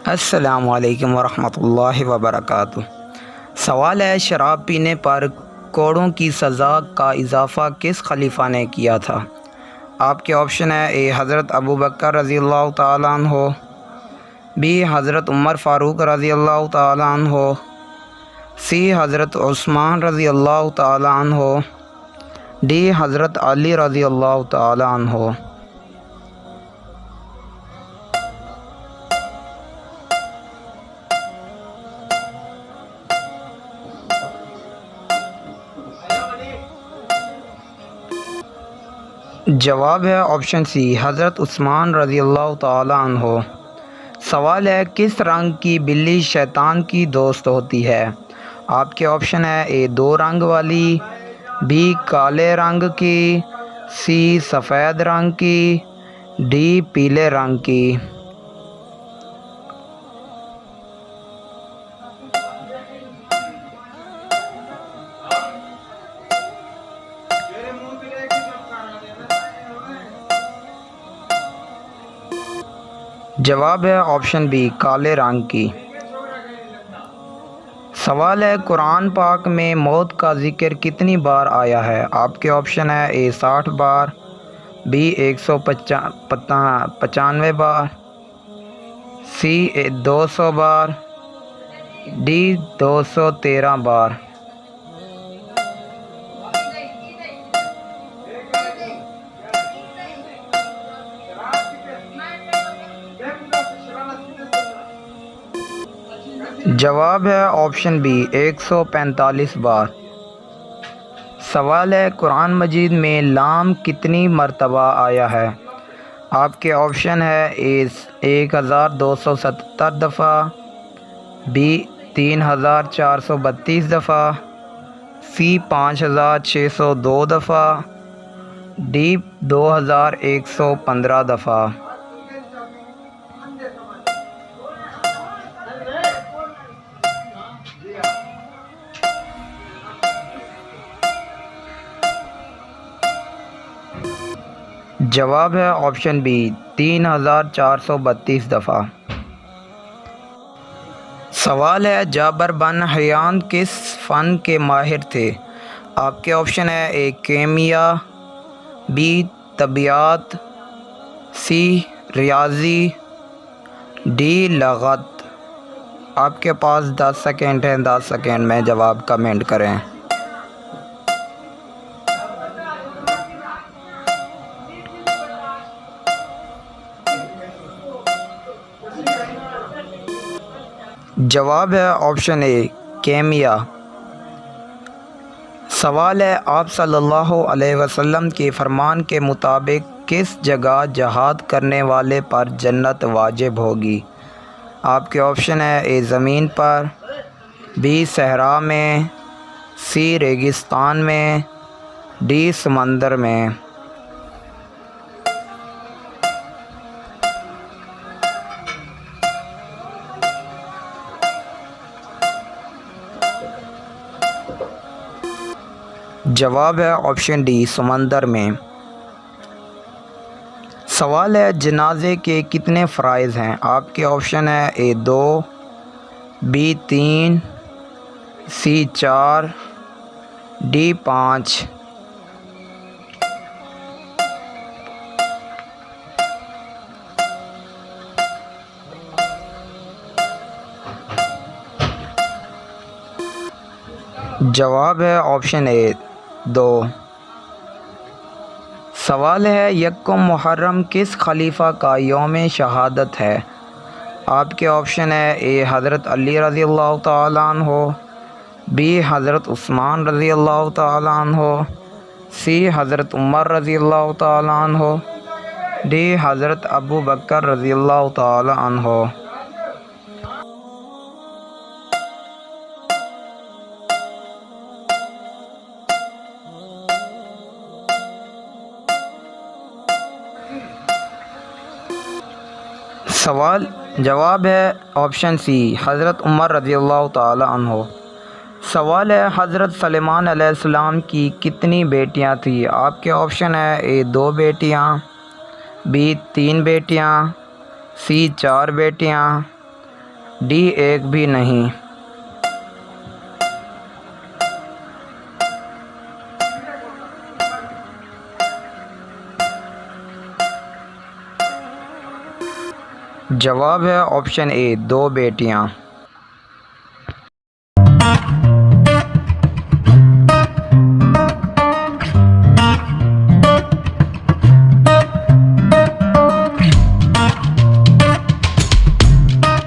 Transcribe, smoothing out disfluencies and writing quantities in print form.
अस्सलामुअलैकुम वरहमतुल्लाहि वबरकातुह। सवाल है, शराब पीने पर कोड़ों की सज़ा का इजाफ़ा किस खलीफा ने किया था? आपके ऑप्शन है ए हज़रत अबू बकर रज़ी अल्लाह तआला अन्हो, बी हज़रत उमर फ़ारूक रज़ी अल्लाह तआला अन्हो, सी हज़रत उस्मान रज़ी अल्लाह तआला अन्हो, डी हज़रत अली रज़ी अल्लाह तआला अन्हो। जवाब है ऑप्शन सी हज़रत उस्मान रज़ी अल्लाह तआला अन्हो। सवाल है, किस रंग की बिल्ली शैतान की दोस्त होती है? आपके ऑप्शन है ए दो रंग वाली, बी काले रंग की, सी सफ़ेद रंग की, डी पीले रंग की। जवाब है ऑप्शन बी काले रंग की। सवाल है, कुरान पाक में मौत का ज़िक्र कितनी बार आया है? आपके ऑप्शन है ए 60 बार, बी 195 बार, सी 200 बार, डी 213 बार। जवाब है ऑप्शन बी 145 बार। सवाल है, कुरान मजीद में लाम कितनी मरतबा आया है? आपके ऑप्शन है ए 1277 दफ़ा, बी 3432 दफ़ा, सी 5602 दफ़ा, डी 2115 दफ़ा। जवाब है ऑप्शन बी 3432 दफ़ा। सवाल है, जाबर बन हयान किस फ़न के माहिर थे? आपके ऑप्शन है ए केमिया, बी तबियात, सी रियाजी, डी लगत। आपके पास 10 सेकेंड हैं, 10 सेकेंड में जवाब कमेंट करें। जवाब है ऑप्शन ए केमिया। सवाल है, आप सल्लल्लाहु अलैहि वसल्लम के फरमान के मुताबिक किस जगह जहाद करने वाले पर जन्नत वाजिब होगी? आपके ऑप्शन है ए ज़मीन पर, बी सहरा में, सी रेगिस्तान में, डी समंदर में। जवाब है ऑप्शन डी समंदर में। सवाल है, जनाजे के कितने फ़राइज़ हैं? आपके ऑप्शन है ए 2, बी 3, सी 4, डी 5। जवाब है ऑप्शन ए 2। सवाल है, यक्कुम मुहर्रम किस खलीफा का यौम शहादत है? आपके ऑप्शन है ए हज़रत अली रज़ी अल्लाह तआला अन्हो, बी हज़रत उस्मान रज़ी अल्लाह तआला अन्हो, सी हज़रत उमर रज़ी अल्लाह तआला अन्हो, डी हज़रत अबू बकर रज़ी अल्लाह तआला अन्हो। जवाब है ऑप्शन सी हज़रत उमर रज़ी अल्लाह तआला अन्हो। सवाल है, हज़रत सलेमान अलैहिस्सलाम की कितनी बेटियां थी? आपके ऑप्शन है ए 2 बेटियां, बी 3 बेटियां, सी 4 बेटियां, डी एक भी नहीं। जवाब है ऑप्शन ए, 2 बेटियां।